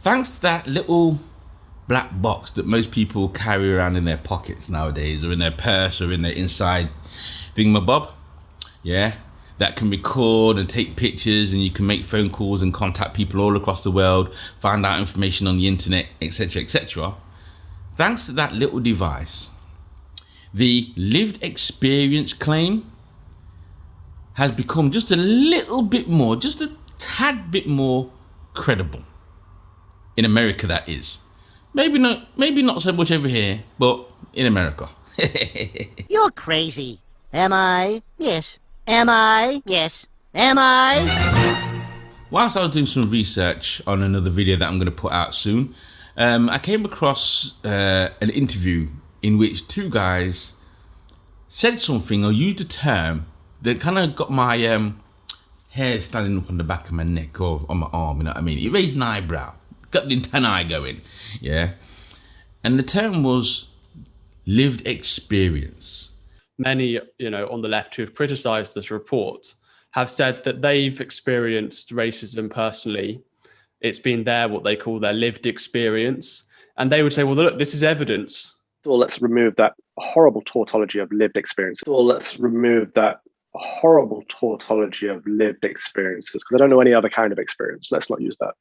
thanks to that little black box that most people carry around in their pockets nowadays, or in their purse, or in their inside thingamabob, yeah, that can record and take pictures, and you can make phone calls and contact people all across the world, find out information on the internet, etc., etc. Thanks to that little device, the lived experience claim has become just a little bit more, just a tad bit more credible. In America, that is. Maybe not so much over here, but in America. You're crazy. Am I? Yes. Am I? Yes. Am I? Whilst I was doing some research on another video that I'm going to put out soon, I came across an interview in which two guys said something or used a term that kind of got my hair standing up on the back of my neck or on my arm, you know what I mean? It raised an eyebrow, got the antennae going, yeah? And the term was lived experience. Many, on the left who have criticised this report have said that they've experienced racism personally. It's been what they call their lived experience. And they would say, well, look, this is evidence. Well, let's remove that horrible tautology of lived experience. Well, let's remove that horrible tautology of lived experiences, because I don't know any other kind of experience. Let's not use that.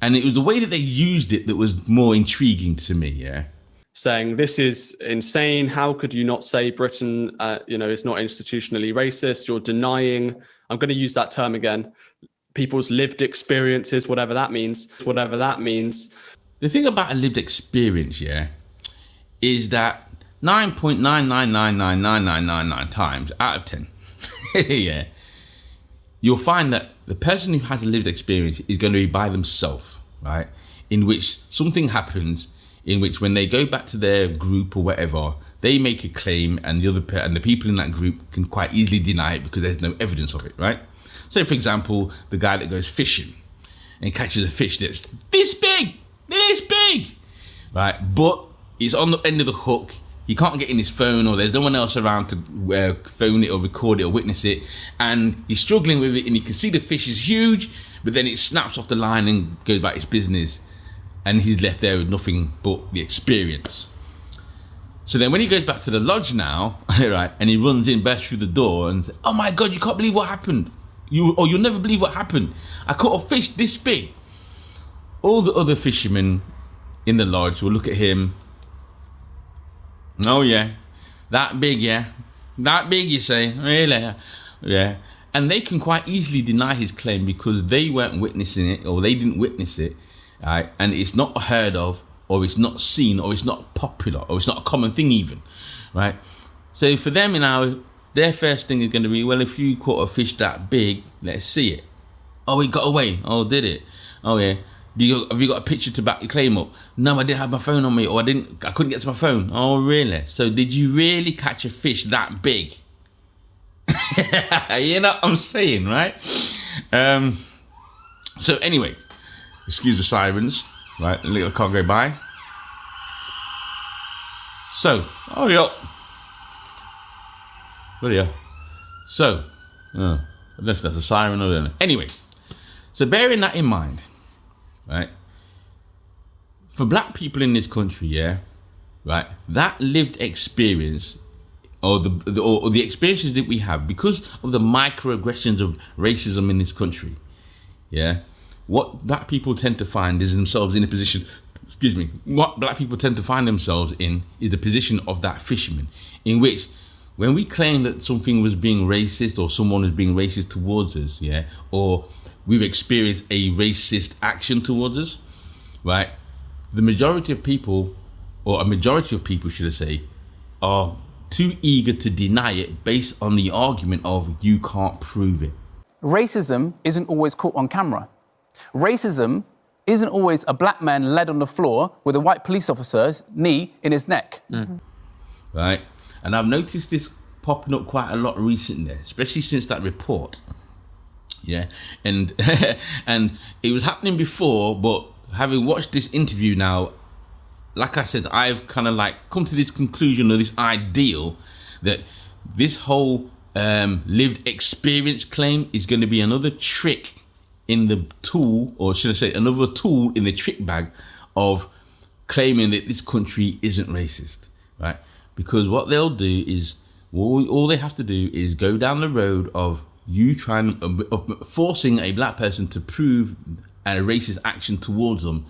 And it was the way that they used it that was more intriguing to me, yeah? Saying this is insane. How could you not say Britain, is not institutionally racist? You're denying, I'm going to use that term again, people's lived experiences, whatever that means. The thing about a lived experience, yeah, is that 9.9999999 times out of 10, yeah, you'll find that the person who has a lived experience is going to be by themselves, right? In which something happens, in which when they go back to their group or whatever, they make a claim, and the people in that group can quite easily deny it because there's no evidence of it, right? So, for example, the guy that goes fishing and catches a fish that's this big, right? But it's on the end of the hook. He can't get in his phone, or there's no one else around to phone it or record it or witness it, and he's struggling with it, and you can see the fish is huge, but then it snaps off the line and goes about its business. And he's left there with nothing but the experience. So then when he goes back to the lodge now, right, and he runs in, bursts through the door and says, oh my God, you can't believe what happened. You'll never believe what happened. I caught a fish this big. All the other fishermen in the lodge will look at him. Oh yeah, that big, yeah. That big, you say, really? Yeah. And they can quite easily deny his claim because they weren't witnessing it, or they didn't witness it. Right, and it's not heard of, or it's not seen, or it's not popular, or it's not a common thing even, right? So for them their first thing is going to be, well, if you caught a fish that big, let's see it. Oh, it got away. Oh, did it? Oh yeah. Have you got a picture to back your claim up? No, I didn't have my phone on me, or I couldn't get to my phone. Oh, really? So did you really catch a fish that big? You know what I'm saying, right? So anyway. Excuse the sirens, right? A little car go by. So, hurry up. So, I don't know if that's a siren or not. Anyway, so bearing that in mind, right? For black people in this country, yeah, right, that lived experience, or the experiences that we have because of the microaggressions of racism in this country, yeah. What black people tend to find is themselves in a position, what black people tend to find themselves in is the position of that fisherman, in which when we claim that something was being racist or someone was being racist towards us, yeah, or we've experienced a racist action towards us, right, the majority of people, or a majority of people should I say, are too eager to deny it based on the argument of you can't prove it. Racism isn't always caught on camera. Racism isn't always a black man led on the floor with a white police officer's knee in his neck. Mm-hmm. Right? And I've noticed this popping up quite a lot recently, especially since that report. Yeah. And and it was happening before, but having watched this interview now, like I said, I've kind of like come to this conclusion or this ideal that this whole lived experience claim is going to be another trick in the tool, or should I say, another tool in the trick bag of claiming that this country isn't racist, right? Because what they'll do is, all they have to do is go down the road of you trying, of forcing a black person to prove a racist action towards them,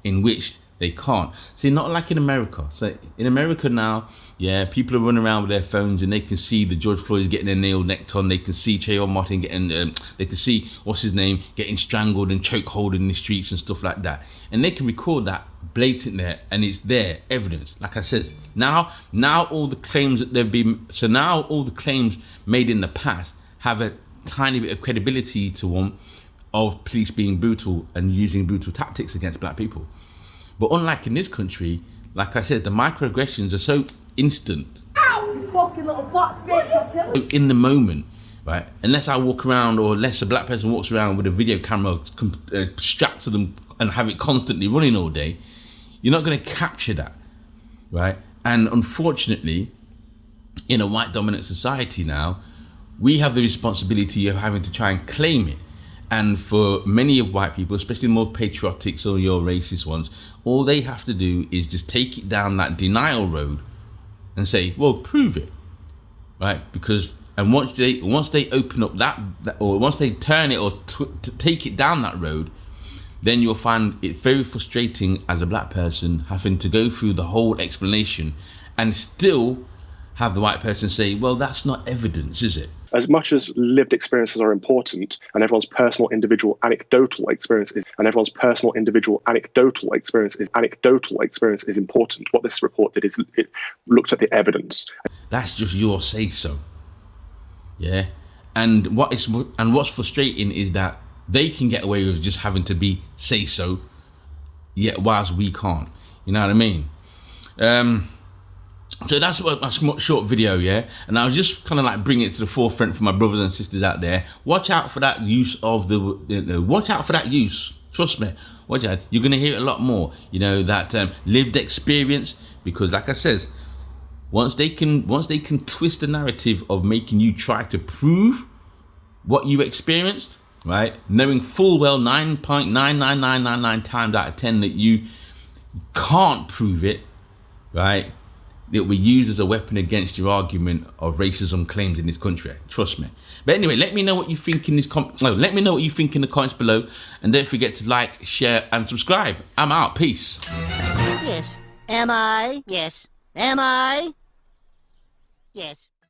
in which they can't. See, not like in America. So in America now, yeah, people are running around with their phones and they can see the George Floyd getting their nail necked on. They can see Trayvon Martin getting, they can see, what's his name, getting strangled and chokeholded in the streets and stuff like that. And they can record that blatant there, and it's there, evidence. Like I said, now all the claims that they've been, so now all the claims made in the past have a tiny bit of credibility to them of police being brutal and using brutal tactics against black people. But unlike in this country, like I said, the microaggressions are so instant. Ow, you fucking little black bitch, I'll kill you. In the moment, right? Unless I walk around, or unless a black person walks around with a video camera strapped to them and have it constantly running all day, you're not going to capture that, right? And unfortunately, in a white dominant society now, we have the responsibility of having to try and claim it. And for many of white people, especially more patriotics or your racist ones, all they have to do is just take it down that denial road and say, well, prove it, right? Because, and once they open up that or once they turn it or to take it down that road, then you'll find it very frustrating as a black person having to go through the whole explanation and still have the white person say, well, that's not evidence, is it? As much as lived experiences are important, and everyone's personal individual anecdotal experience is important, what this report did is it looked at the evidence. That's just your say so. Yeah. And what's frustrating is that they can get away with just having to be say so, yet whilst we can't. You know what I mean? So that's a short video, yeah? And I'll just kind of like bring it to the forefront for my brothers and sisters out there. Watch out for that use of watch out for that use. Trust me. Watch out. You're going to hear it a lot more. You know, that lived experience, because like I says, once they can twist the narrative of making you try to prove what you experienced, right? Knowing full well 9.99999 times out of 10 that you can't prove it, right? It will be used as a weapon against your argument of racism claims in this country. Trust me. But anyway, let me know what you think in let me know what you think in the comments below, and don't forget to like, share, and subscribe. I'm out. Peace. Yes. Am I? Yes. Am I? Yes.